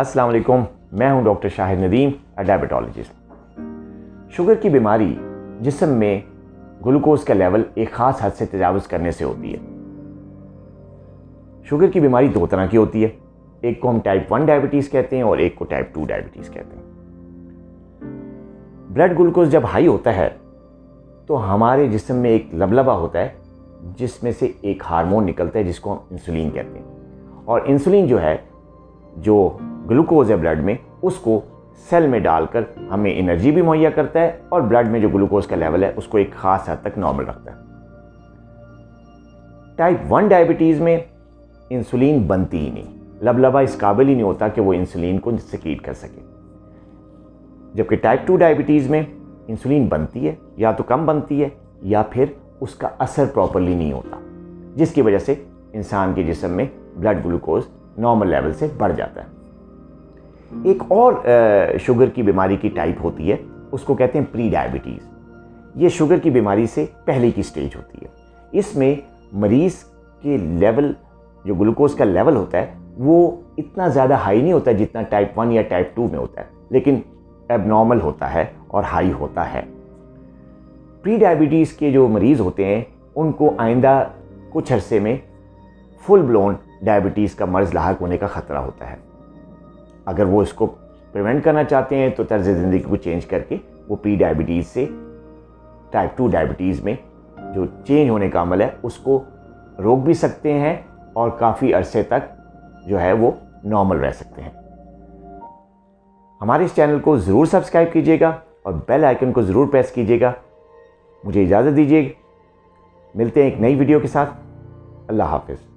अस्सलाम वालेकुम, मैं हूं doctor Shahid Nadeem, diabetologist. Sugar की बीमारी जिस्म में ग्लूकोज का लेवल एक ख़ास हद से तजावुज़ करने से होती है। शुगर की बीमारी दो तरह की होती है, एक को हम टाइप 1 डायबिटीज़ कहते हैं और एक को टाइप 2 डायबिटीज़ कहते हैं। ब्लड ग्लूकोज जब हाई होता है तो हमारे जिस्म में एक लबलबा होता है जिसमें से एक हार्मोन निकलता है जिसको हम इंसुलिन कहते हैं, और इंसुलिन जो है, जो ग्लूकोज है ब्लड में, उसको सेल में डालकर हमें एनर्जी भी मुहैया करता है और ब्लड में जो ग्लूकोज का लेवल है उसको एक ख़ास हद तक नॉर्मल रखता है। टाइप 1 डायबिटीज़ में इंसुलिन बनती ही नहीं, लबलबा इस काबिल ही नहीं होता कि वो इंसुलिन को सिक्रीट कर सके। जबकि टाइप 2 डायबिटीज़ में इंसुलिन बनती है, या तो कम बनती है या फिर उसका असर प्रॉपरली नहीं होता, जिसकी वजह से इंसान के जिस्म में ब्लड ग्लूकोज नॉर्मल लेवल से बढ़ जाता है। एक और शुगर की बीमारी की टाइप होती है, उसको कहते हैं प्री डायबिटीज़। ये शुगर की बीमारी से पहले की स्टेज होती है। इसमें मरीज़ के लेवल, जो ग्लूकोज का लेवल होता है, वो इतना ज़्यादा हाई नहीं होता जितना टाइप 1 या टाइप 2 में होता है, लेकिन एबनॉर्मल होता है और हाई होता है। प्री डायबिटीज़ के जो मरीज़ होते हैं उनको आइंदा कुछ अरसे में फुल ब्लोन डायबिटीज़ का मर्ज़ लाहक होने का ख़तरा होता है। अगर वो इसको प्रिवेंट करना चाहते हैं तो तर्ज़ ज़िंदगी को चेंज करके वो प्री डायबिटीज़ से टाइप 2 डायबिटीज़ में जो चेंज होने का अमल है उसको रोक भी सकते हैं और काफ़ी अरसे तक जो है वो नॉर्मल रह सकते हैं। हमारे इस चैनल को ज़रूर सब्सक्राइब कीजिएगा और बेल आइकन को ज़रूर प्रेस कीजिएगा। मुझे इजाज़त दीजिए, मिलते हैं एक नई वीडियो के साथ। अल्लाह हाफ़िज़।